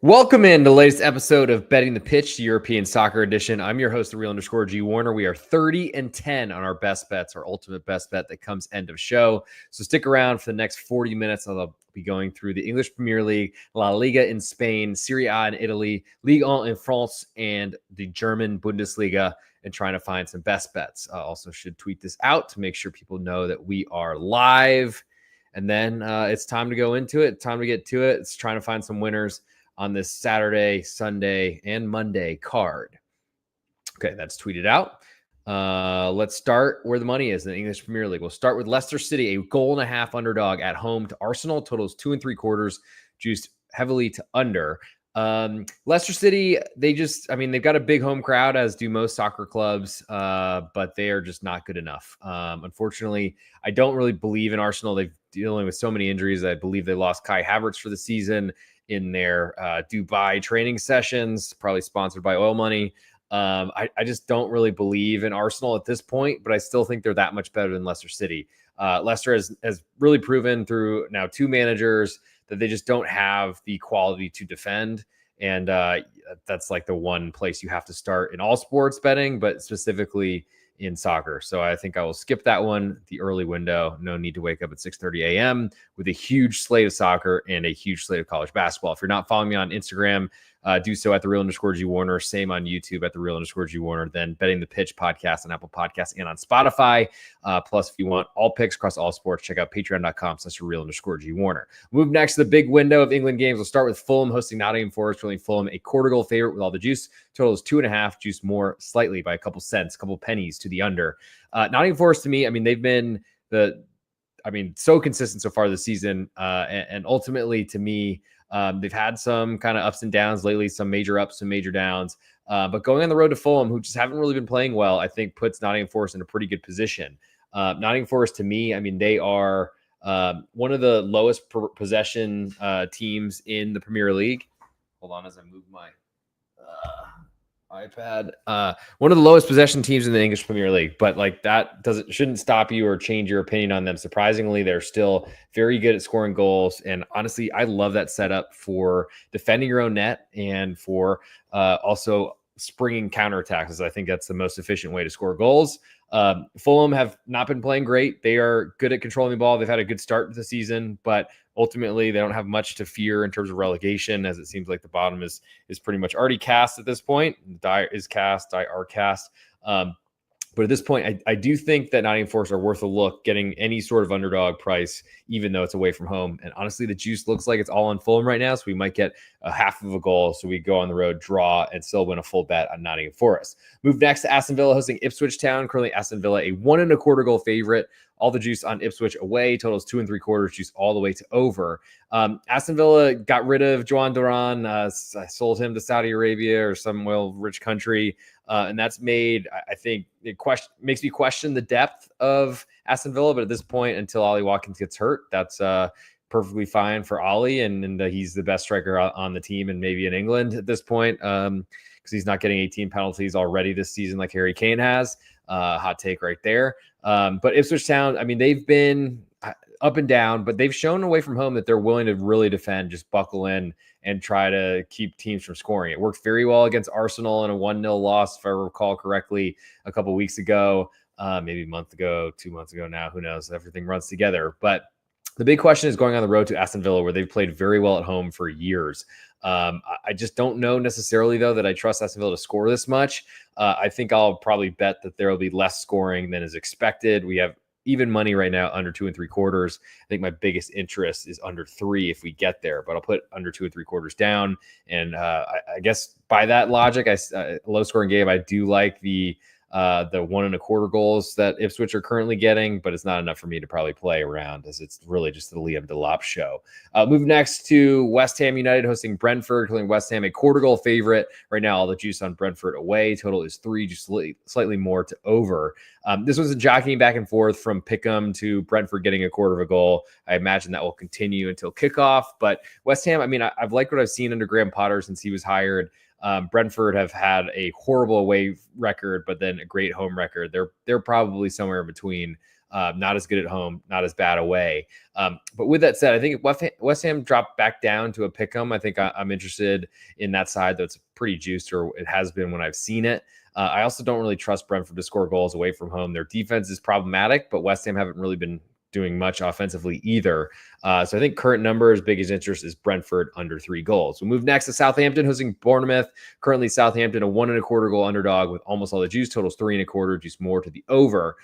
Welcome in to the latest episode of Betting the Pitch, the European Soccer Edition. I'm your host, the real_G Warner. We are 30-10 on our best bets, our ultimate best bet that comes end of show. So stick around for the next 40 minutes. I'll be going through the English Premier League, La Liga in Spain, Serie A in Italy, Ligue 1 in France, and the German Bundesliga, and trying to find some best bets. I also should tweet this out to make sure people know that we are live. And then it's time to go into it. Time to get to it. It's trying to find some winners on this Saturday, Sunday, and Monday card. Okay, that's tweeted out. Let's start where the money is in the English Premier League. We'll start with Leicester City, a 1.5 underdog at home to Arsenal. Totals 2 3/4, juiced heavily to under. Leicester City, they've got a big home crowd, as do most soccer clubs, but they are just not good enough. Unfortunately, I don't really believe in Arsenal. They're dealing with so many injuries. I believe they lost Kai Havertz for the season in their Dubai training sessions, probably sponsored by oil money. I just don't really believe in Arsenal at this point, but I still think they're that much better than Leicester City. Leicester has really proven through now 2 managers that they just don't have the quality to defend. And that's like the one place you have to start in all sports betting, but specifically in soccer. So I think I will skip that one, the early window. No need to wake up at 6:30 a.m. with a huge slate of soccer and a huge slate of college basketball. If you're not following me on Instagram, do so at the real_G Warner. Same on YouTube at the real_G Warner. Then Betting the Pitch podcast on Apple Podcasts and on Spotify. Plus, if you want all picks across all sports, check out patreon.com/real_G Warner. Move next to the big window of England games. We'll start with Fulham hosting Nottingham Forest. Really, Fulham a quarter goal favorite with all the juice. Total is 2.5, juice more slightly by a couple cents, a couple pennies to the under. Nottingham Forest, to me, they've been so consistent so far this season. And ultimately, to me, they've had some kind of ups and downs lately, some major ups, some major downs. But going on the road to Fulham, who just haven't really been playing well, I think puts Nottingham Forest in a pretty good position. Nottingham Forest, to me, they are one of the lowest possession teams in the Premier League. Hold on as I move my iPad. One of the lowest possession teams in the English Premier League, but that shouldn't stop you or change your opinion on them. Surprisingly, they're still very good at scoring goals, and honestly, I love that setup for defending your own net and for also springing counterattacks. I think that's the most efficient way to score goals. Fulham have not been playing great. They are good at controlling the ball. They've had a good start to the season, but ultimately they don't have much to fear in terms of relegation, as it seems like the bottom is pretty much already cast at this point. Die are cast. But at this point, I do think that Nottingham Forest are worth a look, getting any sort of underdog price, even though it's away from home. And honestly, the juice looks like it's all on Fulham right now, so we might get a half of a goal. So we go on the road, draw, and still win a full bet on Nottingham Forest. Move next to Aston Villa hosting Ipswich Town. Currently, Aston Villa a 1 1/4 goal favorite. All the juice on Ipswich away. Totals 2 3/4, juice all the way to over. Aston Villa got rid of Joan Duran. Sold him to Saudi Arabia or some rich country. And that's made, I think, makes me question the depth of Aston Villa. But at this point, until Ollie Watkins gets hurt, that's perfectly fine for Ollie. And he's the best striker on the team and maybe in England at this point, because he's not getting 18 penalties already this season like Harry Kane has. Hot take right there. But Ipswich Town, they've been up and down, but they've shown away from home that they're willing to really defend, just buckle in and try to keep teams from scoring. It worked very well against Arsenal in a 1-0 loss, if I recall correctly, a couple of weeks ago, maybe a month ago, 2 months ago now, who knows? Everything runs together. But the big question is going on the road to Aston Villa, where they've played very well at home for years. I just don't know necessarily, though, that I trust Aston Villa to score this much. I think I'll probably bet that there will be less scoring than is expected. We have even money right now under 2 3/4. I think my biggest interest is under 3 if we get there, but I'll put under 2 3/4 down. And I guess by that logic, low scoring game, I do like the 1 1/4 goals that Ipswich are currently getting, but it's not enough for me to probably play around, as it's really just the Liam Delop show. Move next to West Ham United hosting Brentford, calling West Ham a quarter goal favorite. Right now, all the juice on Brentford away. Total is 3, just slightly more to over. This was a jockeying back and forth from Pick'em to Brentford getting a quarter of a goal. I imagine that will continue until kickoff. But West Ham, I've liked what I've seen under Graham Potter since he was hired. Brentford have had a horrible away record, but then a great home record. They're probably somewhere in between Not as good at home, not as bad away. But with that said, I think West Ham dropped back down to a pick 'em. I think I'm interested in that side that's pretty juiced, or it has been when I've seen it. I also don't really trust Brentford to score goals away from home. Their defense is problematic, but West Ham haven't really been doing much offensively either. So I think current numbers, biggest interest is Brentford under 3 goals. We'll move next to Southampton hosting Bournemouth. Currently Southampton, a 1.25 goal underdog with almost all the juice. Totals 3.25, juice more to the over.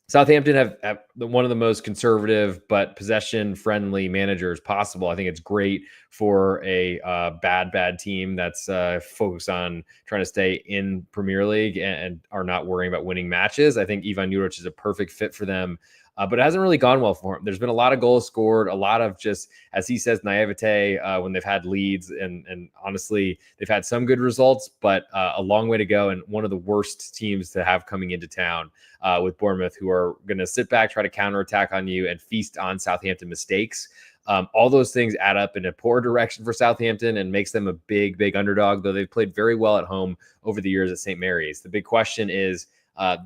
Southampton have one of the most conservative but possession-friendly managers possible. I think it's great for a bad team that's focused on trying to stay in Premier League and are not worrying about winning matches. I think Ivan Juric is a perfect fit for them. But it hasn't really gone well for him. There's been a lot of goals scored, a lot of just, as he says, naivete when they've had leads. And honestly, they've had some good results, but a long way to go. And one of the worst teams to have coming into town with Bournemouth, who are going to sit back, try to counterattack on you, and feast on Southampton mistakes. All those things add up in a poor direction for Southampton and makes them a big underdog, though they've played very well at home over the years at St. Mary's. The big question is,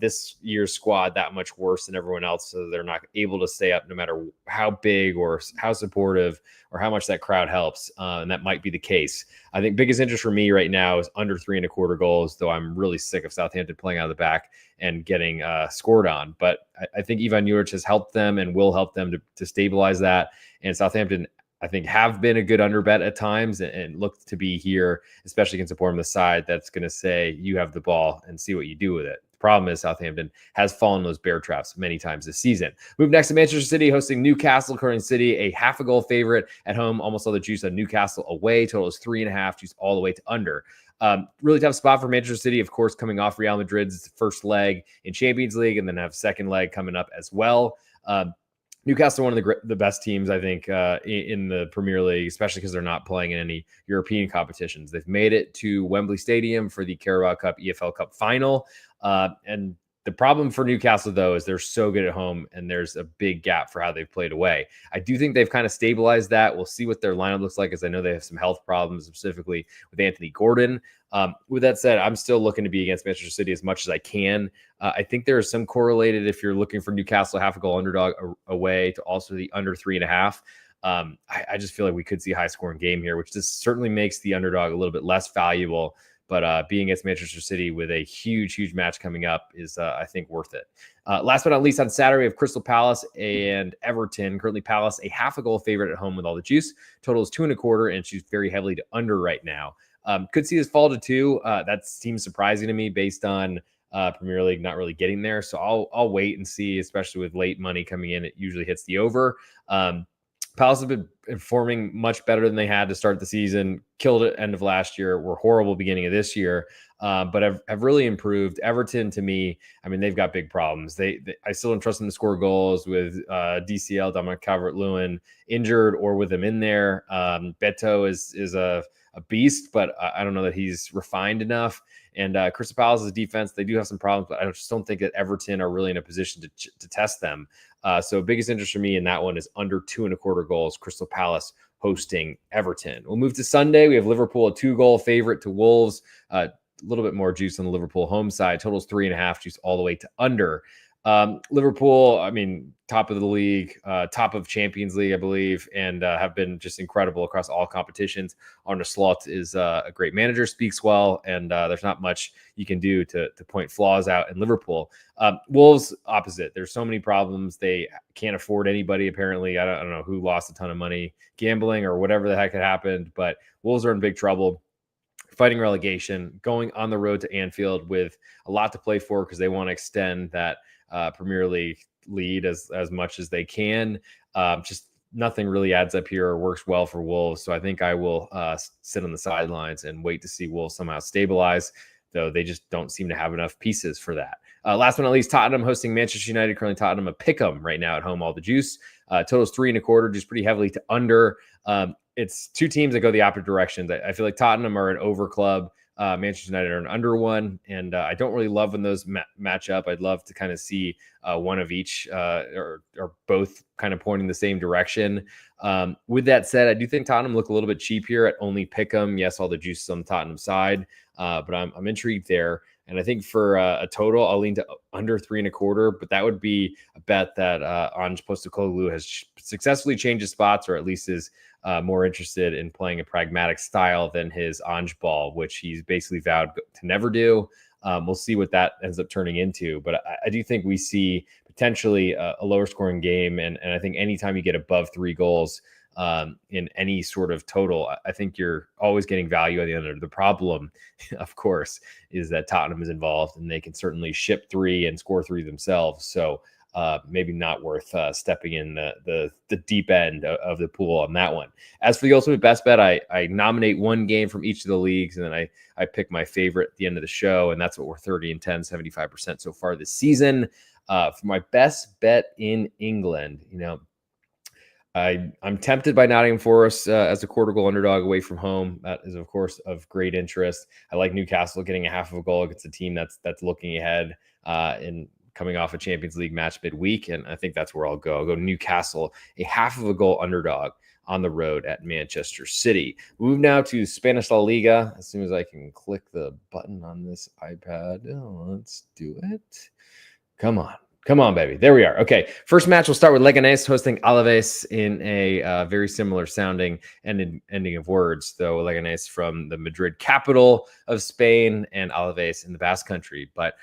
this year's squad that much worse than everyone else, so they're not able to stay up no matter how big or how supportive or how much that crowd helps, and that might be the case. I think biggest interest for me right now is under 3.25 goals, though I'm really sick of Southampton playing out of the back and getting scored on. But I think Ivan Juric has helped them and will help them to stabilize that. And Southampton, I think, have been a good underbet at times and look to be here, especially against a Bournemouth side that's going to say, you have the ball and see what you do with it. The problem is Southampton has fallen those bear traps many times this season. Move next to Manchester City hosting Newcastle. Current City, a 0.5 goal favorite at home. Almost all the juice on Newcastle away. Total is 3.5, juice all the way to under. Really tough spot for Manchester City, of course, coming off Real Madrid's first leg in Champions League and then have second leg coming up as well. Newcastle, one of the best teams, I think, in the Premier League, especially because they're not playing in any European competitions. They've made it to Wembley Stadium for the Carabao Cup, EFL Cup final. And the problem for Newcastle, though, is they're so good at home, and there's a big gap for how they've played away. I do think they've kind of stabilized that. We'll see what their lineup looks like, as I know they have some health problems, specifically with Anthony Gordon. With that said, I'm still looking to be against Manchester City as much as I can. I think there is some correlated, if you're looking for Newcastle 0.5 goal underdog away, to also the under 3.5. I just feel like we could see a high-scoring game here, which just certainly makes the underdog a little bit less valuable. But being against Manchester City with a huge match coming up is, I think, worth it. Last but not least, on Saturday, we have Crystal Palace and Everton. Currently, Palace, a 0.5 goal favorite at home with all the juice. Total is 2.25, and she's very heavily to under right now. Could see this fall to 2. That seems surprising to me based on Premier League not really getting there. So I'll wait and see, especially with late money coming in. It usually hits the over. Palace have been performing much better than they had to start the season. Killed it end of last year. Were horrible beginning of this year, but have really improved. Everton, to me, I mean, they've got big problems. I still don't trust them to score goals with DCL, Dominic Calvert-Lewin, injured or with him in there. Beto is a beast, but I don't know that he's refined enough. And Crystal Palace's defense, they do have some problems, but I just don't think that Everton are really in a position to test them. So biggest interest for me in that one is under 2.25 goals, Crystal Palace hosting Everton. We'll move to Sunday. We have Liverpool, a 2-goal favorite to Wolves. A little bit more juice on the Liverpool home side. Totals 3.5, juice all the way to under. Liverpool, I mean, top of the league, top of Champions League, I believe, and have been just incredible across all competitions. Arne Slot is a great manager, speaks well, and there's not much you can do to point flaws out in Liverpool. Wolves, opposite. There's so many problems. They can't afford anybody, apparently. I don't know who lost a ton of money gambling or whatever the heck had happened, but Wolves are in big trouble. Fighting relegation, going on the road to Anfield with a lot to play for because they want to extend that Premier League lead as much as they can. Just nothing really adds up here or works well for Wolves. So I think I will sit on the sidelines and wait to see Wolves somehow stabilize, though they just don't seem to have enough pieces for that. Last but not least, Tottenham hosting Manchester United. Currently Tottenham a pick 'em right now at home, all the juice. Totals 3.25, just pretty heavily to under. It's two teams that go the opposite directions. I feel like Tottenham are an over club. Manchester United are an under one, and I don't really love when those match up. I'd love to kind of see one of each or both kind of pointing the same direction. With that said, I do think Tottenham look a little bit cheap here at only pick 'em. Yes, all the juice is on the Tottenham side, but I'm intrigued there. And I think for a total, I'll lean to under 3.25, but that would be a bet that Ange Postecoglou has successfully changed his spots, or at least is more interested in playing a pragmatic style than his Ange ball, which he's basically vowed to never do. We'll see what that ends up turning into. But I do think we see potentially a lower scoring game. And I think anytime you get above 3 goals in any sort of total, I think you're always getting value at the end of it. The problem, of course, is that Tottenham is involved and they can certainly ship 3 and score 3 themselves. So maybe not worth stepping in the deep end of the pool on that one. As for the ultimate best bet, I nominate one game from each of the leagues, and then I pick my favorite at the end of the show, and that's what we're 30 and 10, 75% so far this season. For my best bet in England, I'm tempted by Nottingham Forest as a quarter goal underdog away from home. That is, of course, of great interest. I like Newcastle getting a half of a goal against a team that's looking ahead and coming off a Champions League match midweek, and I think that's where I'll go. I'll go Newcastle, a half of a goal underdog on the road at Manchester City. Move now to Spanish La Liga. As soon as I can click the button on this iPad, let's do it. Come on, baby. There we are. Okay, first match, we'll start with Leganés hosting Alaves in a very similar sounding ending of words, though Leganés from the Madrid capital of Spain and Alaves in the Basque Country. But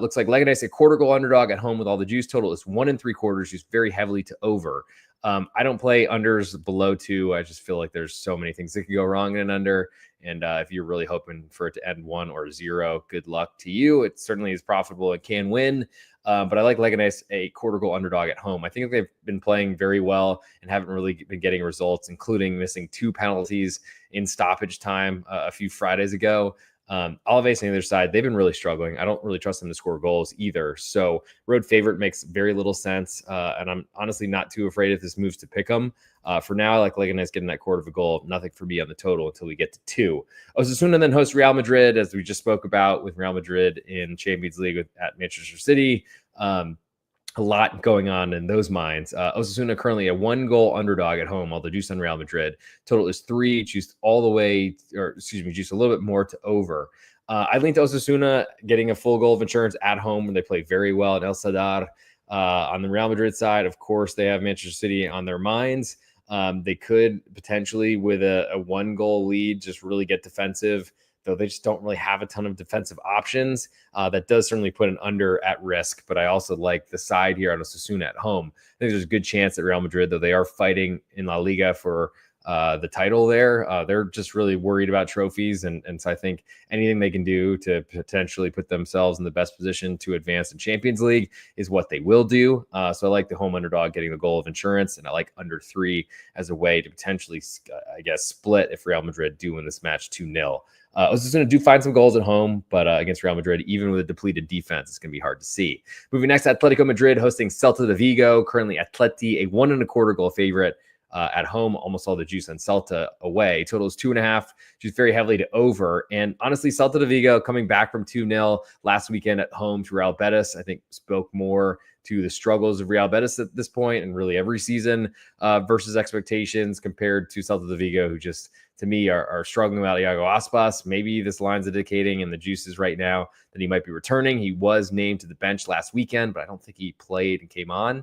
looks like Leganés, a quarter goal underdog at home with all the juice. Total is 1 3/4, used very heavily to over. I don't play unders below 2. I just feel like there's so many things that could go wrong in an under. And if you're really hoping for it to end 1 or 0, good luck to you. It certainly is profitable. It can win. But I like Leganés, a quarter goal underdog at home. I think they've been playing very well and haven't really been getting results, including missing 2 penalties in stoppage time a few Fridays ago. Alaves on the other side, they've been really struggling. I don't really trust them to score goals either. So road favorite makes very little sense. And I'm honestly not too afraid if this moves to pick them. For now, I like Leganés getting that quarter of a goal. Nothing for me on the total until we get to 2. Osasuna then hosts Real Madrid, as we just spoke about, with Real Madrid in Champions League at Manchester City. A lot going on in those minds. Osasuna currently a 1 goal underdog at home, although juice on Real Madrid. Total is 3, juiced all the way, juiced a little bit more to over. I lean to Osasuna getting a full goal of insurance at home when they play very well at El Sadar. On the Real Madrid side, of course, they have Manchester City on their minds. They could potentially, with a 1 goal lead, just really get defensive, though they just don't really have a ton of defensive options. That does certainly put an under at risk, but I also like the side here on Osasuna at home. I think there's a good chance that Real Madrid, though they are fighting in La Liga for the title there, they're just really worried about trophies. And so I think anything they can do to potentially put themselves in the best position to advance in Champions League is what they will do. So I like the home underdog getting the goal of insurance, and I like under 3 as a way to potentially, split if Real Madrid do win this match 2-0. Osasuna do find some goals at home, but against Real Madrid, even with a depleted defense, it's going to be hard to see. Moving next, Atletico Madrid hosting Celta de Vigo. Currently, Atleti, a 1 1/4 goal favorite at home. Almost all the juice on Celta away. Total is 2.5, juice very heavily to over. And honestly, Celta de Vigo coming back from 2-0 last weekend at home to Real Betis, I think spoke more to the struggles of Real Betis at this point and really every season versus expectations compared to Celta de Vigo, who just, to me, are struggling without Iago Aspas. Maybe this line's indicating in the juices right now that he might be returning. He was named to the bench last weekend, but I don't think he played and came on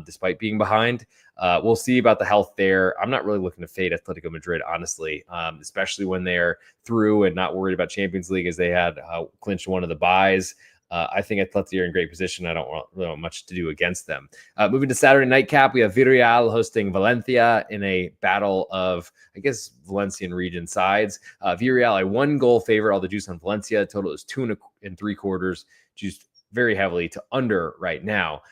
despite being behind. We'll see about the health there. I'm not really looking to fade Atletico Madrid, honestly, especially when they're through and not worried about Champions League as they had clinched one of the buys. I think Atleti are in great position. I don't really want much to do against them. Moving to Saturday nightcap, we have Villarreal hosting Valencia in a battle of, Valencian region sides. Villarreal, a 1 goal favorite. All the juice on Valencia. Total is 2 3/4, juiced very heavily to under right now.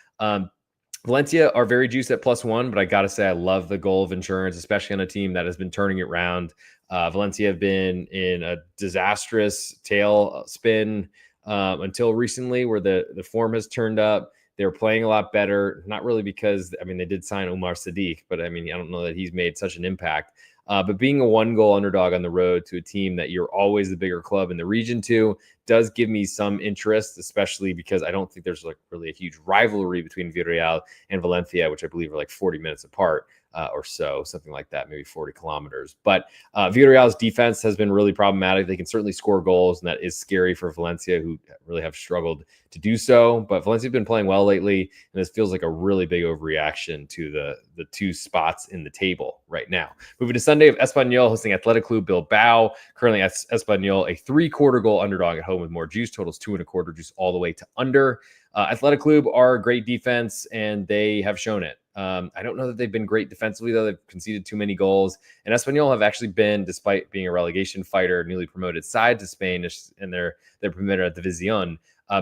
Valencia are very juiced at +1, but I got to say I love the goal of insurance, especially on a team that has been turning it around. Valencia have been in a disastrous tail spin until recently, where the form has turned up. They're playing a lot better, not really because, they did sign Omar Sadiq, but I don't know that he's made such an impact. But being a 1-goal underdog on the road to a team that you're always the bigger club in the region to does give me some interest, especially because I don't think there's like really a huge rivalry between Villarreal and Valencia, which I believe are like 40 minutes apart. Or so, something like that, maybe 40 kilometers. But Villarreal's defense has been really problematic. They can certainly score goals, and that is scary for Valencia, who really have struggled to do so. But Valencia's been playing well lately, and this feels like a really big overreaction to the two spots in the table right now. Moving to Sunday, of Espanyol hosting Athletic Club Bilbao. Currently, Espanyol a 3/4 goal underdog at home with more juice. Totals 2.25 juice all the way to under. Athletic Club are a great defense, and they have shown it. I don't know that they've been great defensively, though. They've conceded too many goals. And Espanyol have actually been, despite being a relegation fighter, newly promoted side to Spain, and they're promoted at División.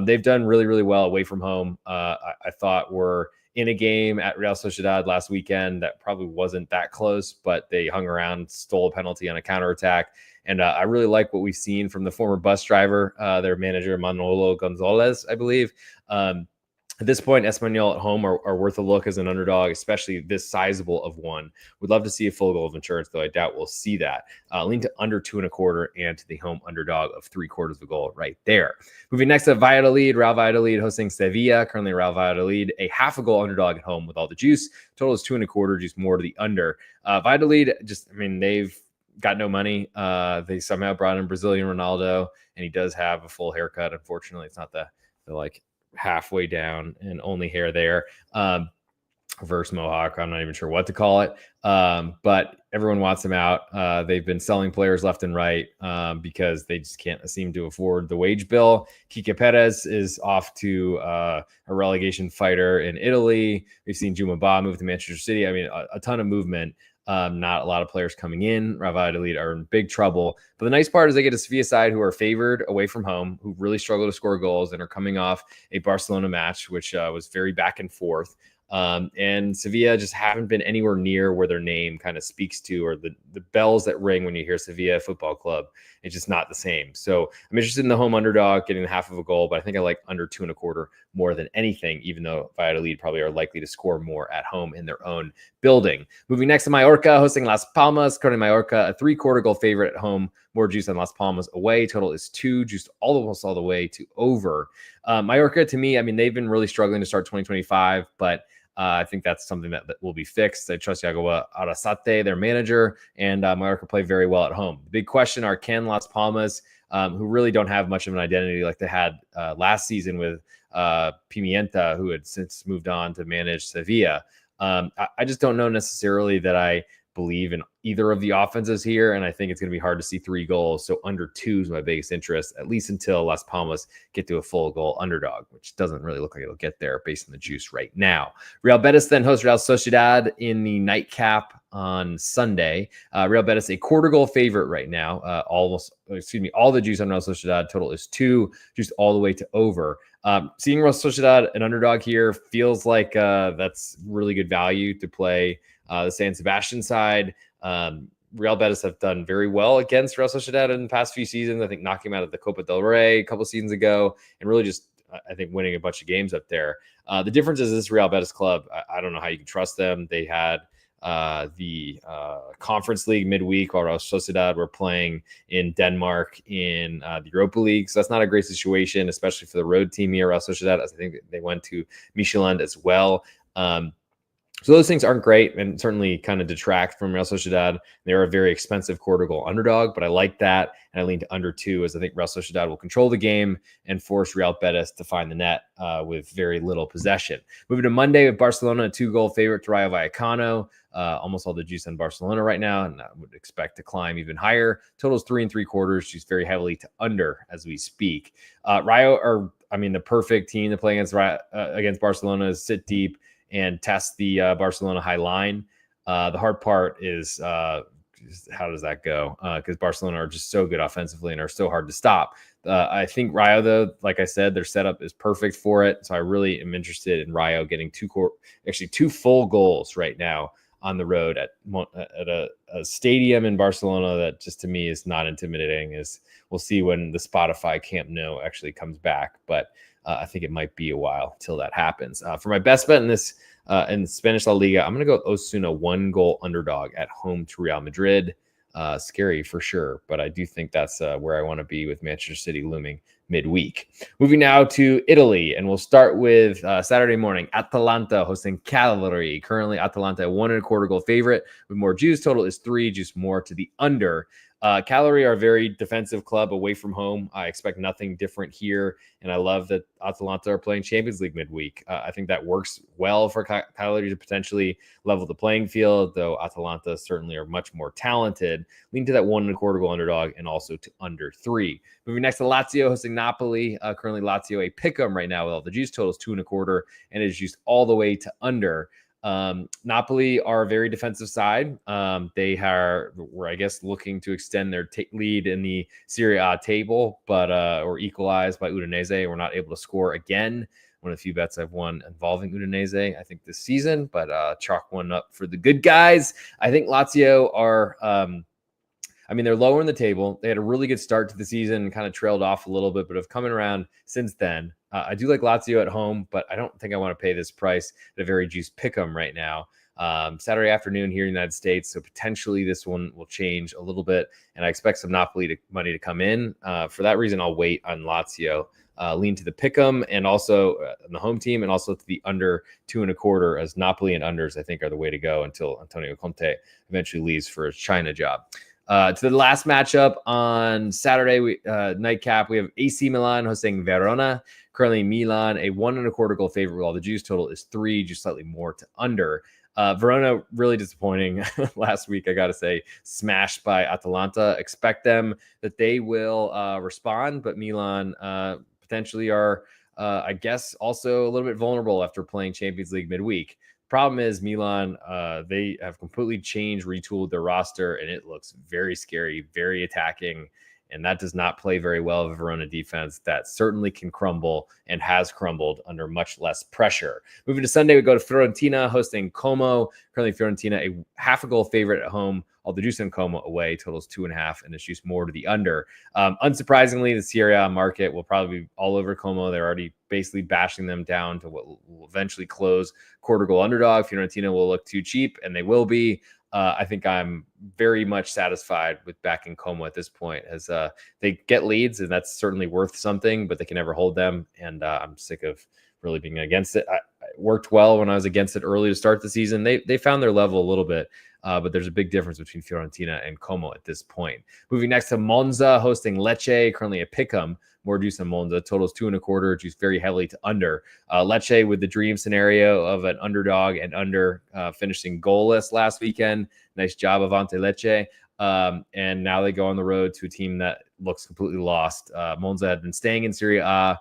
They've done really, really well away from home. I thought were in a game at Real Sociedad last weekend that probably wasn't that close, but they hung around, stole a penalty on a counterattack. And I really like what we've seen from the former bus driver, their manager, Manolo Gonzalez, I believe. At this point, Espanyol at home are worth a look as an underdog, especially this sizable of one. Would love to see a full goal of insurance, though I doubt we'll see that. Lean to under 2.25 and to the home underdog of 3/4 of a goal right there. Moving next to Valladolid, Real Valladolid hosting Sevilla. Currently, Real Valladolid a 1/2 goal underdog at home with all the juice. Total is 2.25, juice more to the under. Valladolid, they've got no money. They somehow brought in Brazilian Ronaldo, and he does have a full haircut. Unfortunately, it's not the like halfway down and only hair there. Reverse mohawk, I'm not even sure what to call it. But everyone wants him out. They've been selling players left and right because they just can't seem to afford the wage bill. Kike Perez is off to a relegation fighter in Italy. We've seen Juma Ba move to Manchester City. A ton of movement. Not a lot of players coming in. Real Valladolid are in big trouble. But the nice part is they get a Sevilla side who are favored away from home, who really struggle to score goals and are coming off a Barcelona match, which was very back and forth. And Sevilla just haven't been anywhere near where their name kind of speaks to, or the bells that ring when you hear Sevilla Football Club. It's just not the same. So I'm interested in the home underdog getting 1/2 goal, but I think I like under 2.25 more than anything, even though Valladolid probably are likely to score more at home in their own building. Moving next to Mallorca, hosting Las Palmas. Currently Mallorca, a 3/4 goal favorite at home. More juice on Las Palmas away. Total is 2, juiced almost all the way to over. Mallorca, to me, they've been really struggling to start 2025, but I think that's something that will be fixed. I trust Yago Arrasate, their manager, and Mallorca play very well at home. The big question are, can Las Palmas, who really don't have much of an identity like they had last season with Pimienta, who had since moved on to manage Sevilla. I just don't know necessarily that I believe in either of the offenses here, and I think it's going to be hard to see 3 goals. So under 2 is my biggest interest, at least until Las Palmas get to a full goal underdog, which doesn't really look like it'll get there based on the juice right now. Real Betis then hosts Real Sociedad in the nightcap on Sunday. Real Betis a 1/4 goal favorite right now. All the juice on Real Sociedad. Total is 2, juiced all the way to over. Seeing Real Sociedad an underdog here feels like that's really good value to play the San Sebastian side. Real Betis have done very well against Real Sociedad in the past few seasons. I think knocking them out of the Copa del Rey a couple seasons ago, and really just, I think, winning a bunch of games up there. The difference is this Real Betis club, I don't know how you can trust them. They had the Conference League midweek while Real Sociedad were playing in Denmark in the Europa League. So that's not a great situation, especially for the road team here, Real Sociedad, as I think they went to Michelin as well. So those things aren't great and certainly kind of detract from Real Sociedad. They're a very expensive 1/4 goal underdog, but I like that. And I lean to under 2 as I think Real Sociedad will control the game and force Real Betis to find the net with very little possession. Moving to Monday with Barcelona, a 2-goal favorite to Rayo Vallecano. Almost all the juice on Barcelona right now, and I would expect to climb even higher. Totals 3 3/4, juice very heavily to under as we speak. Rayo are, the perfect team to play against Barcelona is sit deep and test the Barcelona high line. The hard part is how does that go? Because Barcelona are just so good offensively and are so hard to stop. I think Rayo, though, like I said, their setup is perfect for it. So I really am interested in Rayo getting 2 full goals right now on the road at a stadium in Barcelona that just to me is not intimidating. We'll see when the Spotify Camp Nou actually comes back, but I think it might be a while till that happens. For my best bet in this In Spanish La Liga, I'm going to go Osasuna 1-goal underdog at home to Real Madrid. Scary for sure, but I do think that's where I want to be with Manchester City looming midweek. Moving now to Italy, and we'll start with Saturday morning. Atalanta hosting Cagliari. Currently, Atalanta 1.25 goal favorite with more juice. Total is 3, juice more to the under. Cagliari are a very defensive club away from home. I expect nothing different here, and I love that Atalanta are playing Champions League midweek. I think that works well for Cagliari to potentially level the playing field, though Atalanta certainly are much more talented. Lean to that 1.25 goal underdog and also to under 3. Moving next to Lazio hosting Napoli. Currently, Lazio a pick'em right now with all the juice totals 2.25, and it is juiced all the way to under. Napoli are a very defensive side. They were, I guess, looking to extend their lead in the Serie A table, but or equalized by Udinese. We're not able to score again. One of the few bets I've won involving Udinese, I think, this season, but chalk one up for the good guys. I think Lazio are they're lower in the table. They had a really good start to the season and kind of trailed off a little bit, but have come around since then. I do like Lazio at home, but I don't think I want to pay this price at a very juice pick'em right now. Saturday afternoon here in the United States, so potentially this one will change a little bit, and I expect some Napoli money to come in. For that reason, I'll wait on Lazio. Lean to the pick'em and also on the home team, and also to the under 2.25, as Napoli and unders I think are the way to go until Antonio Conte eventually leaves for his China job. To the last matchup on Saturday, nightcap, we have AC Milan hosting Verona. Currently, Milan a 1.25 goal favorite with all the juice. Total is 3, just slightly more to under. Verona really disappointing last week, I got to say, smashed by Atalanta. Expect them that they will respond, but Milan potentially are, I guess, also a little bit vulnerable after playing Champions League midweek. Problem is Milan, they have completely changed, retooled their roster, and it looks very scary, very attacking, and that does not play very well of a Verona defense that certainly can crumble and has crumbled under much less pressure. Moving to Sunday, we go to Fiorentina hosting Como. Currently, Fiorentina a 0.5 goal favorite at home. All the juice on Como away totals 2.5, and it's juice more to the under. Unsurprisingly, the Serie A market will probably be all over Como. They're already basically bashing them down to what will eventually close quarter goal underdog. Fiorentina will look too cheap, and they will be. I think I'm very much satisfied with backing Como at this point, as they get leads, and that's certainly worth something, but they can never hold them, and I'm sick of really being against it. It worked well when I was against it early to start the season. They found their level a little bit, but there's a big difference between Fiorentina and Como at this point. Moving next to Monza hosting Lecce, currently a pick'em. More juice on Monza. Totals 2.25, juice very heavily to under. Lecce with the dream scenario of an underdog and under finishing goalless last weekend. Nice job, Avante Lecce. And now they go on the road to a team that looks completely lost. Monza had been staying in Serie A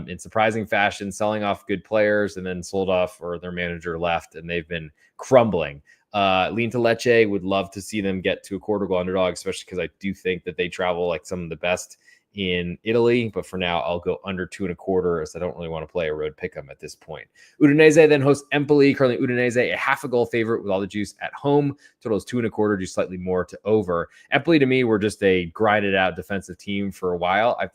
in surprising fashion, selling off good players, and then sold off, or their manager left, and they've been crumbling. Lean to Lecce. Would love to see them get to a quarter goal underdog, especially because I do think that they travel like some of the best in Italy, but for now I'll go under 2.25, as I don't really want to play a road pick'em at this point. Udinese then hosts Empoli. Currently Udinese a 0.5 goal favorite with all the juice at home. Total is 2.25, just slightly more to over. Empoli to me were just a grinded out defensive team for a while. I've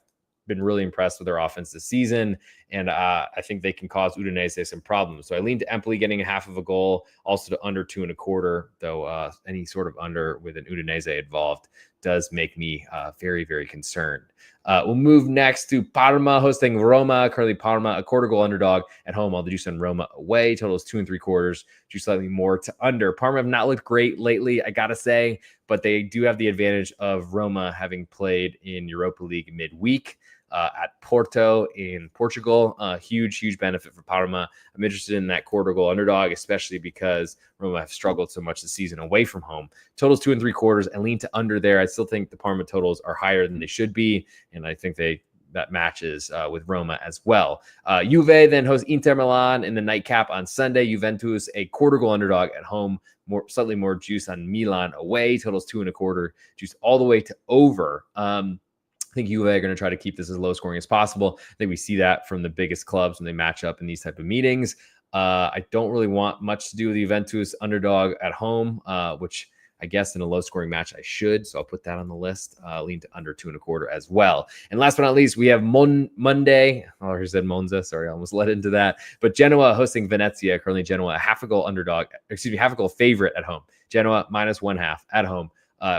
been really impressed with their offense this season, and I think they can cause Udinese some problems. So I lean to Empoli getting a 0.5 goal, also to under 2.25, though any sort of under with an Udinese involved does make me very, very concerned. We'll move next to Parma hosting Roma. Currently Parma a quarter goal underdog at home. All the juice on Roma away. Total is 2.75, juice slightly more to under. Parma have not looked great lately, I gotta say, but they do have the advantage of Roma having played in Europa League midweek at Porto in Portugal. Huge benefit for Parma. I'm interested in that quarter goal underdog, especially because Roma have struggled so much this season away from home. Totals 2.75, and lean to under there. I still think the Parma totals are higher than they should be, and I think that matches with Roma as well. Juve then hosts Inter Milan in the nightcap on Sunday. Juventus a quarter goal underdog at home. Slightly more juice on Milan away. Totals 2.25, juice all the way to over. I think Juve are going to try to keep this as low scoring as possible. I think we see that from the biggest clubs when they match up in these type of meetings. I don't really want much to do with the Juventus underdog at home, which I guess in a low scoring match, I should. So I'll put that on the list. Lean to under 2.25 as well. And last but not least, we have Monday. I already said Monza. Sorry, I almost led into that. But Genoa hosting Venezia. Currently, Genoa, half a goal favorite at home. Genoa -1/2 at home.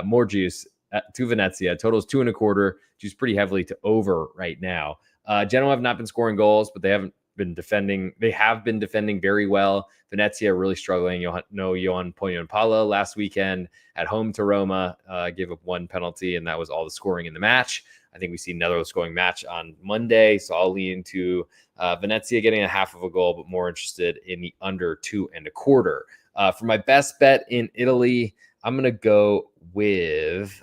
More juice to Venezia. Totals 2.25. Juice pretty heavily to over right now. Genoa have not been scoring goals, but they have been defending very well. Venezia really struggling. Johan Poyampalo last weekend at home to Roma gave up one penalty, and that was all the scoring in the match. I think we see another scoring match on Monday, so I'll lean to Venezia getting a half of a goal, but more interested in the under 2.25. For my best bet in Italy, I'm going to go with,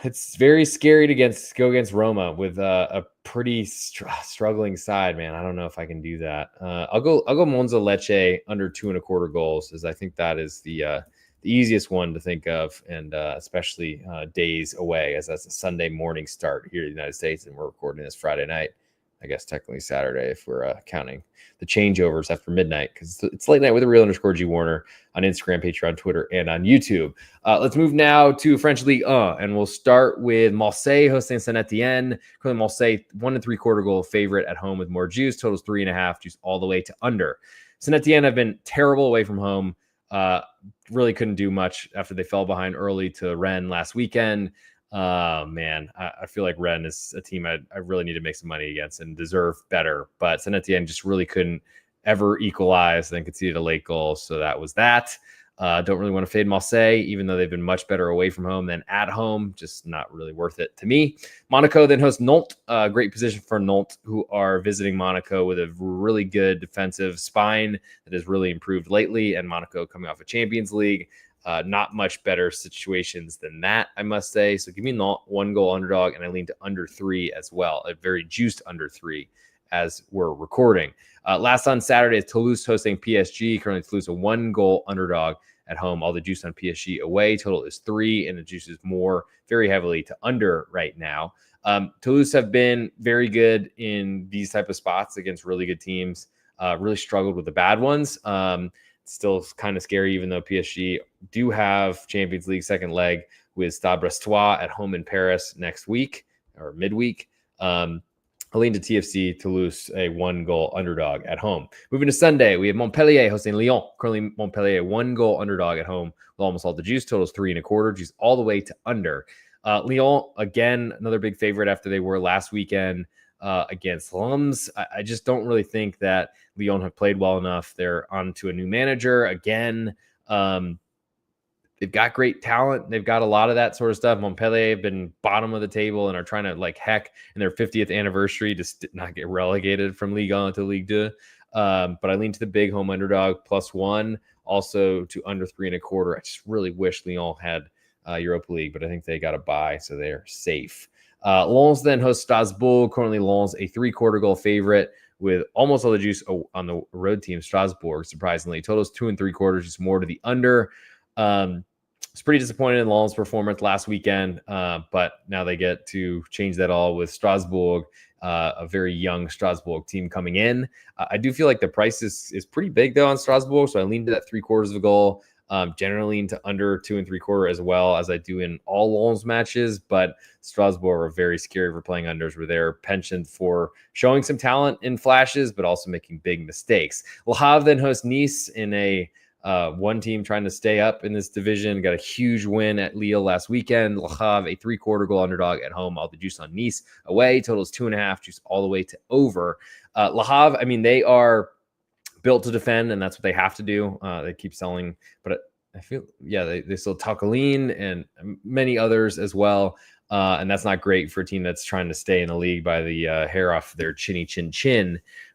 it's very scary to go against Roma with a pretty struggling side, man. I don't know if I can do that. I'll go Monza Lecce under 2.25 goals, as I think that is the easiest one to think of, and especially days away, as that's a Sunday morning start here in the United States, and we're recording this Friday night. I guess technically Saturday if we're counting the changeovers after midnight, because it's late night with a real _G Warner on Instagram, Patreon, Twitter, and on YouTube. Let's move now to French Ligue 1, and we'll start with Marseille hosting Saint Etienne. Currently, Marseille 1.75 goal favorite at home with more juice. Totals 3.5, juice all the way to under. Saint Etienne have been terrible away from home. Really couldn't do much after they fell behind early to Rennes last weekend. Man, I feel like Rennes is a team I really need to make some money against and deserve better. But Saint Etienne just really couldn't ever equalize, then conceded a late goal. So that was that. Don't really want to fade Marseille, even though they've been much better away from home than at home. Just not really worth it to me. Monaco then hosts Nantes. Great position for Nantes, who are visiting Monaco with a really good defensive spine that has really improved lately. And Monaco coming off a Champions League. Not much better situations than that, I must say. So give me Nantes 1 goal underdog, and I lean to under 3 as well. A very juiced under 3 as we're recording. Last on Saturday is Toulouse hosting PSG. Currently Toulouse a 1 goal underdog at home. All the juice on PSG away. Total is 3, and the juice is more very heavily to under right now. Toulouse have been very good in these type of spots against really good teams. Really struggled with the bad ones. Still kind of scary, even though PSG do have Champions League second leg with Stade Brestois at home in Paris next week or midweek. I'll lean to TFC Toulouse, a 1 goal underdog at home. Moving to Sunday, we have Montpellier hosting Lyon. Currently, Montpellier 1 goal underdog at home with almost all the juice. Totals 3.25, juice all the way to under. Lyon, again, another big favorite after they were last weekend against Lens. I just don't really think that Lyon have played well enough. They're on to a new manager again. They've got great talent. They've got a lot of that sort of stuff. Montpellier have been bottom of the table and are trying to heck in their 50th anniversary to not get relegated from Ligue 1 to Ligue 2. But I lean to the big home underdog +1, also to under 3.25. I just really wish Lyon had Europa League, but I think they got a bye, so they're safe. Lens then hosts Strasbourg. Currently, Lens a 3/4 goal favorite with almost all the juice on the road team, Strasbourg, surprisingly. Totals 2.75, just more to the under. It's pretty disappointed in Lens' performance last weekend, but now they get to change that all with Strasbourg, a very young Strasbourg team coming in. I do feel like the price is pretty big, though, on Strasbourg, so I lean to that 3/4 of a goal. Generally into under 2.75 as well, as I do in all Lens matches, but Strasbourg are very scary for playing unders, where they're pensioned for showing some talent in flashes, but also making big mistakes. Le Havre then hosts Nice in a one team trying to stay up in this division. Got a huge win at Lille last weekend. Le Havre a 3/4 goal underdog at home. All the juice on Nice away. Totals 2.5, juice all the way to over. Le Havre, I mean, they are built to defend, and that's what they have to do. They keep selling, but I feel, they still Talcaline and many others as well. And that's not great for a team that's trying to stay in the league by the hair off their chin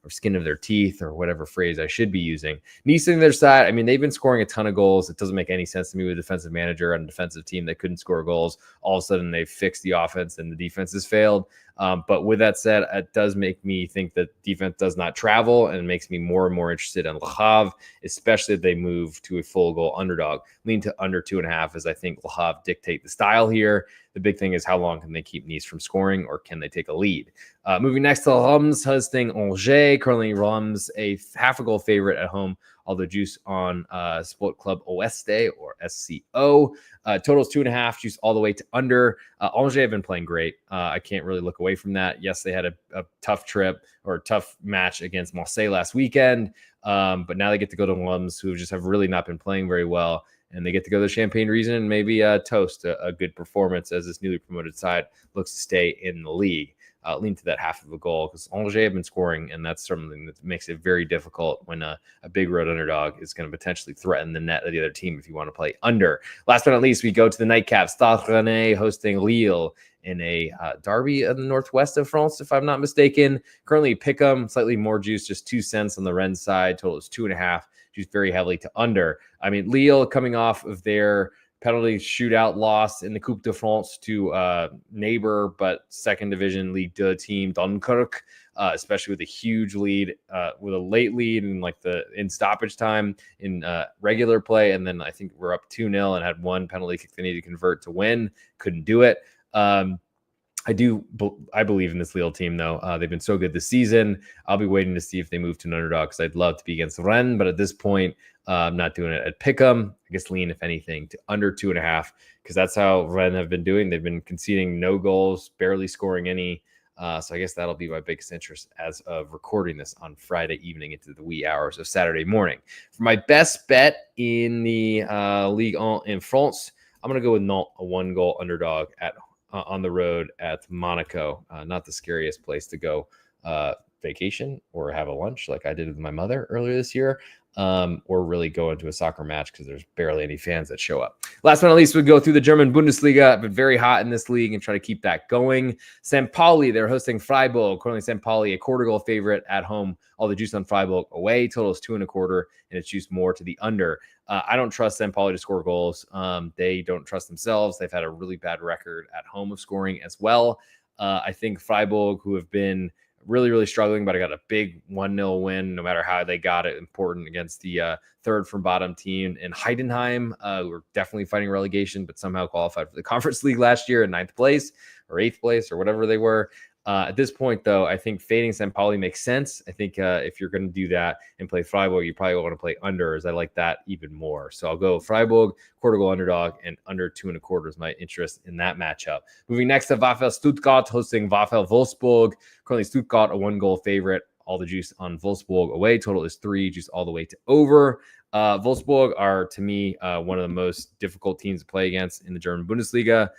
or skin of their teeth, or whatever phrase I should be using. Nice on their side, I mean, they've been scoring a ton of goals. It doesn't make any sense to me with a defensive manager on a defensive team that couldn't score goals. All of a sudden, they've fixed the offense and the defense has failed. But with that said, it does make me think that defense does not travel, and makes me more and more interested in Le Havre, especially if they move to a full goal underdog. Lean to under 2.5, as I think Le Havre dictate the style here. The big thing is, how long can they keep Nice from scoring, or can they take a lead? Moving next to Reims hosting Angers. Currently, Reims a half a goal favorite at home. All the juice on Sport Club Oeste or SCO. Totals 2.5, juice all the way to under. Angers have been playing great. I can't really look away from that. Yes, they had a tough trip or a tough match against Marseille last weekend, but now they get to go to Reims, who just have really not been playing very well. And they get to go to the Champagne region and maybe toast a good performance as this newly promoted side looks to stay in the league. Lean to that half of a goal because Angers have been scoring, and that's something that makes it very difficult when a big road underdog is going to potentially threaten the net of the other team if you want to play under. Last but not least, we go to the nightcap. Stade Rennais hosting Lille in a derby in the northwest of France, if I'm not mistaken. Currently, Pick'em, slightly more juice, just 2 cents on the Rennes side. Total is 2.5, juice very heavily to under. I mean, Lille coming off of their penalty shootout loss in the Coupe de France to neighbor but second division Ligue 2 team Dunkirk, especially with a huge lead, with a late lead in stoppage time in regular play, and then I think we're up 2-0 and had one penalty kick they needed to convert to win. Couldn't do it. I believe in this Lille team, though. They've been so good this season. I'll be waiting to see if they move to an underdog because I'd love to be against Rennes, but at this point, I'm not doing it at Pick'em. I guess lean, if anything, to under 2.5 because that's how Rennes have been doing. They've been conceding no goals, barely scoring any. So I guess that'll be my biggest interest as of recording this on Friday evening into the wee hours of Saturday morning. For my best bet in the Ligue 1 in France, I'm going to go with Nantes, a 1-goal underdog on the road at Monaco. Not the scariest place to go vacation or have a lunch like I did with my mother earlier this year, or really go into a soccer match because there's barely any fans that show up. Last but not least, we go through the German Bundesliga. I've been very hot in this league and try to keep that going. St. Pauli, they're hosting Freiburg. Currently, St. Pauli, a quarter-goal favorite at home. All the juice on Freiburg away. Total is 2.25, and it's juiced more to the under. I don't trust St. Pauli to score goals. They don't trust themselves. They've had a really bad record at home of scoring as well. I think Freiburg, who have been really, really struggling, but I got a big 1-0 win, no matter how they got it, important against the third from bottom team in Heidenheim. We're definitely fighting relegation, but somehow qualified for the Conference League last year in 9th place or 8th place or whatever they were. At this point, though, I think fading St. Pauli makes sense. I think if you're going to do that and play Freiburg, you probably want to play under, as I like that even more. So I'll go Freiburg, quarter-goal underdog, and under 2.25 is my interest in that matchup. Moving next to VfL Stuttgart hosting VfL Wolfsburg. Currently, Stuttgart, a 1-goal favorite. All the juice on Wolfsburg away. Total is 3, juice all the way to over. Wolfsburg are, to me, one of the most difficult teams to play against in the German Bundesliga.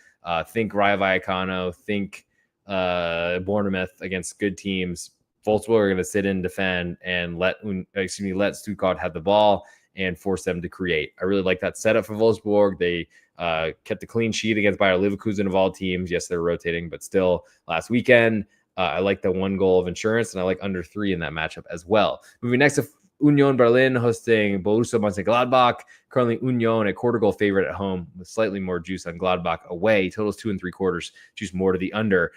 Think Rayo Vallecano, think Bournemouth against good teams. Wolfsburg are going to sit and defend and let Stuttgart have the ball and force them to create. I really like that setup for Wolfsburg. They kept a clean sheet against Bayer Leverkusen of all teams. Yes, they're rotating, but still last weekend. I like the 1 goal of insurance, and I like under 3 in that matchup as well. Moving next to Union Berlin hosting Borussia Mönchengladbach. Currently, Union a quarter-goal favorite at home with slightly more juice on Gladbach away. Totals 2.75, juice more to the under.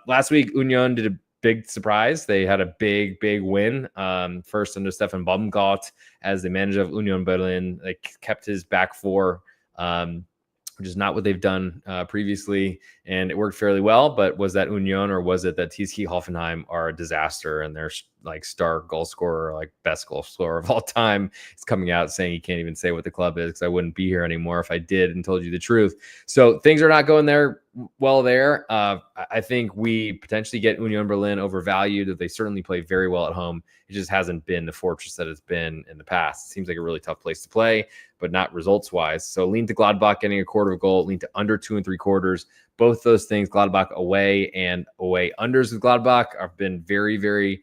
Last week, Union did a big surprise. They had a big win. First under Stefan Baumgart as the manager of Union Berlin. They kept his back four, which is not what they've done previously, and it worked fairly well. But was that Union, or was it that TSG Hoffenheim are a disaster and their star goal scorer, best goal scorer of all time, is coming out saying he can't even say what the club is because I wouldn't be here anymore if I did and told you the truth. So things are not going there. I think we potentially get Union Berlin overvalued. They certainly play very well at home. It just hasn't been the fortress that it's been in the past. It seems like a really tough place to play, but not results-wise. So lean to Gladbach getting a quarter of a goal, lean to under 2.75. Both those things, Gladbach away and away unders with Gladbach, have been very, very,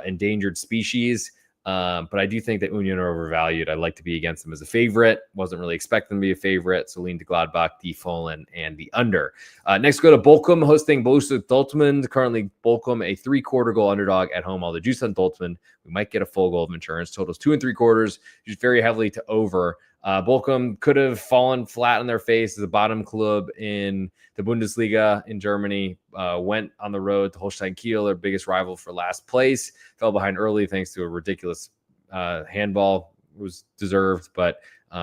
endangered species. But I do think that Union are overvalued. I'd like to be against them as a favorite. Wasn't really expecting them to be a favorite, so lean to Gladbach, the Fohlen, and the under. Next, go to Bochum hosting Borussia Dortmund. Currently, Bochum a 3/4 goal underdog at home. All the juice on Dortmund. We might get a full goal of insurance. Totals 2.75, just very heavily to over. Bochum could have fallen flat on their face as a bottom club in the Bundesliga in Germany. Went on the road to Holstein Kiel, their biggest rival for last place. Fell behind early thanks to a ridiculous handball. Was deserved, but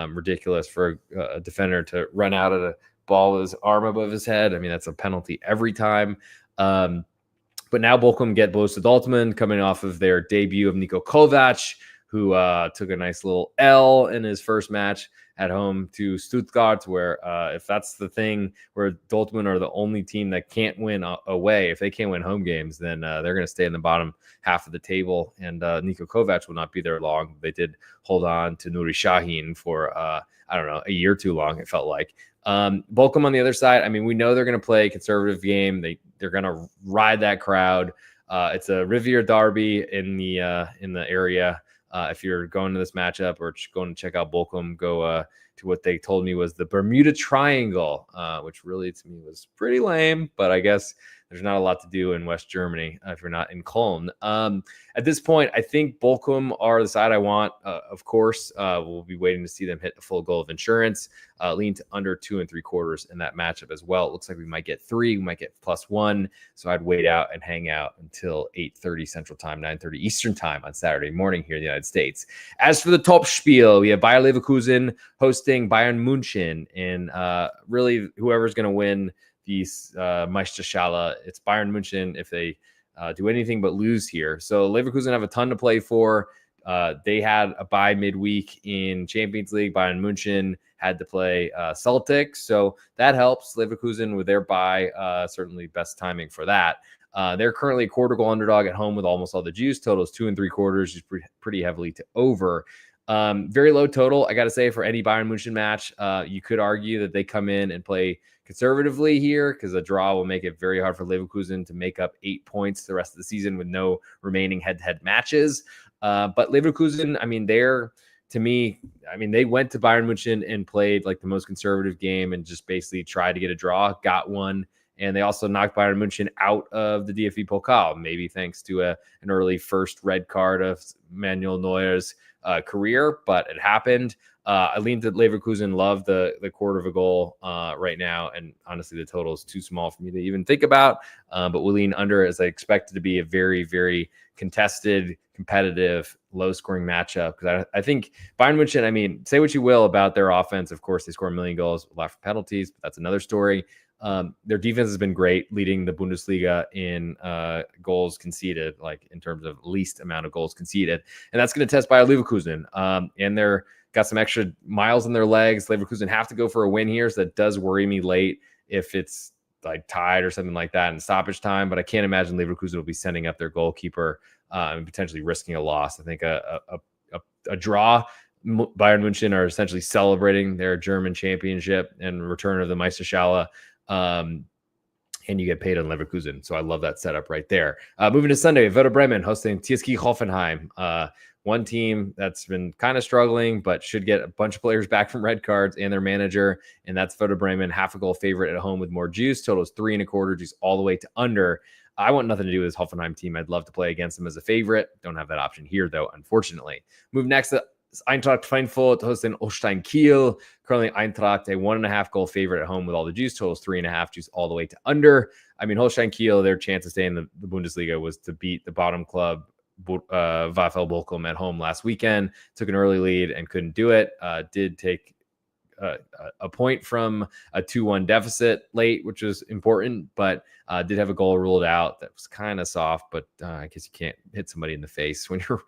ridiculous for a defender to run out at a ball his arm above his head. I mean, that's a penalty every time. But now Bochum get Borussia Dortmund coming off of their debut of Niko Kovac, who took a nice little L in his first match at home to Stuttgart, where if that's the thing, where Dortmund are the only team that can't win away, if they can't win home games, then they're going to stay in the bottom half of the table, and Niko Kovac will not be there long. They did hold on to Nuri Sahin for, I don't know, a year too long, it felt like. Bochum on the other side, I mean, we know they're going to play a conservative game. They're going to ride that crowd. It's a Riviera derby in the area. If you're going to this matchup or going to check out Bochum, go to what they told me was the Bermuda Triangle, which really to me was pretty lame, but I guess there's not a lot to do in West Germany if you're not in Cologne. At this point, I think Bochum are the side I want. Of course, we'll be waiting to see them hit the full goal of insurance. Lean to under 2 3/4 in that matchup as well. It looks like we might get 3, we might get +1. So I'd wait out and hang out until 8:30 Central Time, 9:30 Eastern Time on Saturday morning here in the United States. As for the top spiel, we have Bayer Leverkusen hosting Bayern München, and really whoever's going to win these Meisterschale, it's Bayern München if they do anything but lose here. So Leverkusen have a ton to play for. They had a bye midweek in Champions League. Bayern München had to play Celtic, so that helps Leverkusen with their bye. Certainly best timing for that. They're currently a quarter goal underdog at home with almost all the juice. Totals 2 3/4, just pretty heavily to over. Very low total, I got to say, for any Bayern München match. You could argue that they come in and play conservatively here because a draw will make it very hard for Leverkusen to make up 8 points the rest of the season with no remaining head-to-head matches. But Leverkusen, I mean, they went to Bayern München and played like the most conservative game and just basically tried to get a draw, got one. And they also knocked Bayern München out of the DFB Pokal, maybe thanks to an early first red card of Manuel Neuer's career, but it happened. I leaned to Leverkusen, love the quarter of a goal right now, and honestly, the total is too small for me to even think about, but we'll lean under as I expect it to be a very, very contested, competitive, low-scoring matchup, because I think Bayern München, I mean, say what you will about their offense. Of course, they score a million goals, a lot for penalties, but that's another story. Their defense has been great, leading the Bundesliga in goals conceded, like in terms of least amount of goals conceded. And that's going to test Bayer Leverkusen. And they're got some extra miles in their legs. Leverkusen have to go for a win here, so that does worry me late if it's like tied or something like that in stoppage time. But I can't imagine Leverkusen will be sending up their goalkeeper and potentially risking a loss. I think a draw. Bayern München are essentially celebrating their German championship and return of the Meisterschale. And you get paid on Leverkusen. So I love that setup right there. Moving to Sunday, Werder Bremen hosting TSG Hoffenheim. One team that's been kind of struggling, but should get a bunch of players back from red cards and their manager. And that's Werder Bremen, half a goal favorite at home with more juice. Totals 3 1/4, juice all the way to under. I want nothing to do with this Hoffenheim team. I'd love to play against them as a favorite. Don't have that option here, though, unfortunately. Move next to Eintracht Frankfurt hosting Holstein Kiel. Currently, Eintracht, a 1.5 goal favorite at home with all the juice. Totals 3.5, juice all the way to under. I mean, Holstein Kiel, their chance to stay in the Bundesliga was to beat the bottom club, VfL Bochum, at home last weekend. Took an early lead and couldn't do it. Did take a point from a 2-1 deficit late, which was important, but did have a goal ruled out that was kind of soft, but I guess you can't hit somebody in the face when you're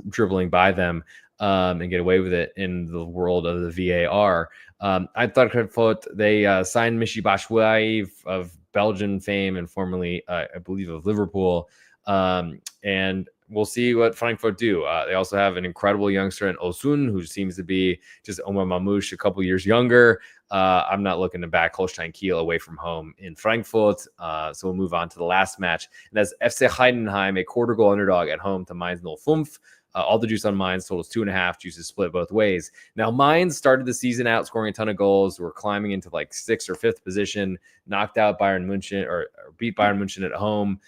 dribbling by them and get away with it in the world of the VAR. I thought they signed Michy Batshuayi of Belgian fame and formerly, I believe, of Liverpool. And we'll see what Frankfurt do. They also have an incredible youngster in Osun, who seems to be just Omar Mamouche a couple years younger. I'm not looking to back Holstein Kiel away from home in Frankfurt. So we'll move on to the last match. And that's FC Heidenheim, a quarter goal underdog at home to Mainz 05. All the juice on Mainz, totals 2.5. Juice is split both ways. Now, Mainz started the season out scoring a ton of goals. We're climbing into like 6th or 5th position, knocked out Bayern München or beat Bayern München at home.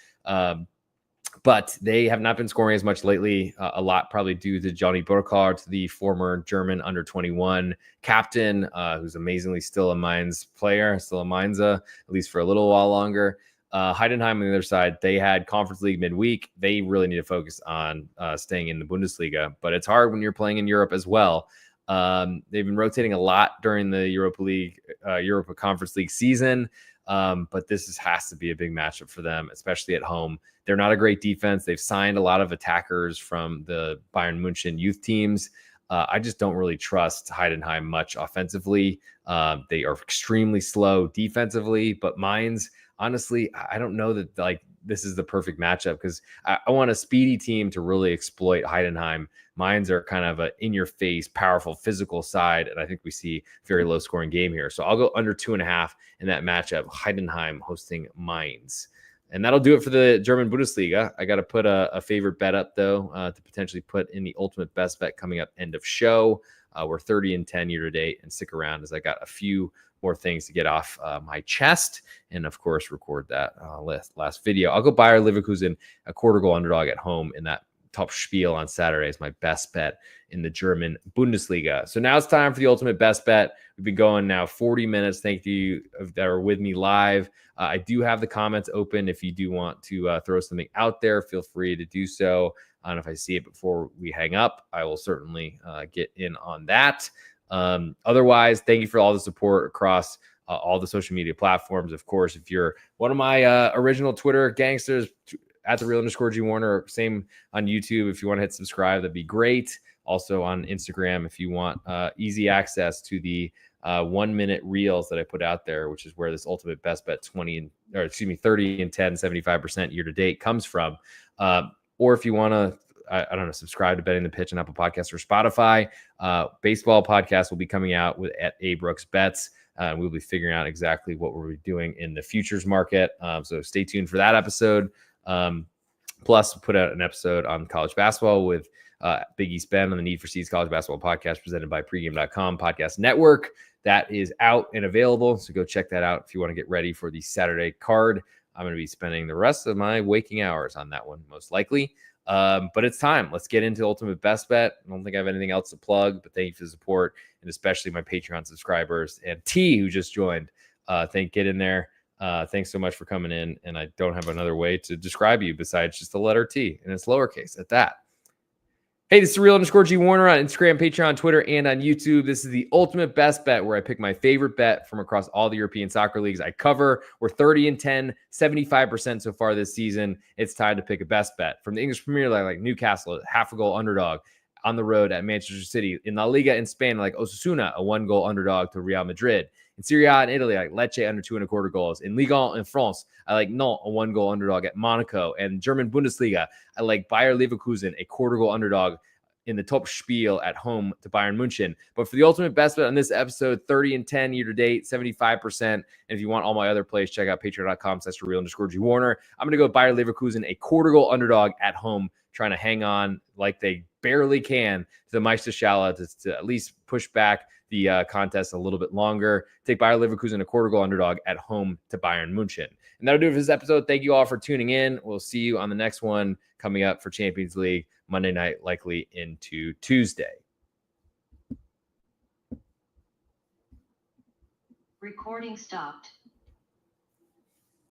But they have not been scoring as much lately, a lot probably due to Johnny Burkhardt, the former German under-21 captain, who's amazingly still a Mainz player, still a Mainzer, at least for a little while longer. Heidenheim on the other side, they had Conference League midweek. They really need to focus on staying in the Bundesliga, but it's hard when you're playing in Europe as well. They've been rotating a lot during the Europa Conference League season. But this has to be a big matchup for them, especially at home. They're not a great defense. They've signed a lot of attackers from the Bayern Munchen youth teams. I just don't really trust Heidenheim much offensively. They are extremely slow defensively, but Mainz, honestly, I don't know that this is the perfect matchup because I want a speedy team to really exploit Heidenheim. Mainz are kind of a in-your-face, powerful, physical side, and I think we see very low-scoring game here. So I'll go under 2.5 in that matchup. Heidenheim hosting Mainz. And that'll do it for the German Bundesliga. I got to put a favorite bet up, though, to potentially put in the ultimate best bet coming up end of show. We're 30-10 year to date, and stick around as I got a few more things to get off my chest and, of course, record that last video. I'll go Bayer Leverkusen, a quarter goal underdog at home in that top spiel on Saturday is my best bet in the German Bundesliga. So now it's time for the ultimate best bet. We've been going now 40 minutes. Thank you that are with me live. I do have the comments open. If you do want to throw something out there, feel free to do so. And if I see it before we hang up, I will certainly get in on that. Otherwise, thank you for all the support across all the social media platforms. Of course, if you're one of my original Twitter gangsters, at the _G Warner, same on YouTube. If you want to hit subscribe, that'd be great. Also on Instagram, if you want easy access to the 1 minute reels that I put out there, which is where this ultimate best bet 30-10, 75% year to date comes from. Or if you want to, I don't know, subscribe to Betting the Pitch on Apple Podcasts or Spotify. Baseball podcast will be coming out at A Brooks Bets. We'll be figuring out exactly what we'll be doing in the futures market. So stay tuned for that episode. Plus, put out an episode on college basketball with Big East Ben on the Need for Seeds College Basketball Podcast presented by pregame.com Podcast Network. That is out and available, so go check that out if you want to get ready for the Saturday card. I'm going to be spending the rest of my waking hours on that one, most likely. But it's time. Let's get into Ultimate Best Bet. I don't think I have anything else to plug, but thank you for the support, and especially my Patreon subscribers. And T, who just joined, get in there. Thanks so much for coming in, and I don't have another way to describe you besides just the letter T, and it's lowercase at that. Hey, this is _G Warner on Instagram, Patreon, Twitter, and on YouTube. This is the ultimate best bet where I pick my favorite bet from across all the European soccer leagues I cover. We're 30-10, 75% so far this season. It's time to pick a best bet. From the English Premier League, like Newcastle, half a goal underdog on the road at Manchester City. In La Liga in Spain, like Osasuna, a 1-goal underdog to Real Madrid. In Serie A in Italy, I like Lecce under 2.25 goals. In Ligue in France, I like Nantes, a 1-goal underdog at Monaco. And German Bundesliga, I like Bayer Leverkusen, a quarter-goal underdog in the top spiel at home to Bayern Munchen. But for the ultimate best bet on this episode, 30-10 year to date, 75%. And if you want all my other plays, check out patreon.com/real_G Warner. I'm going to go Bayer Leverkusen, a quarter-goal underdog at home, trying to hang on like they barely can to the Meisterschale to at least push back the contest a little bit longer. Take Bayer Leverkusen, a quarter-goal underdog at home to Bayern Munchen. And that'll do it for this episode. Thank you all for tuning in. We'll see you on the next one coming up for Champions League Monday night, likely into Tuesday. Recording stopped.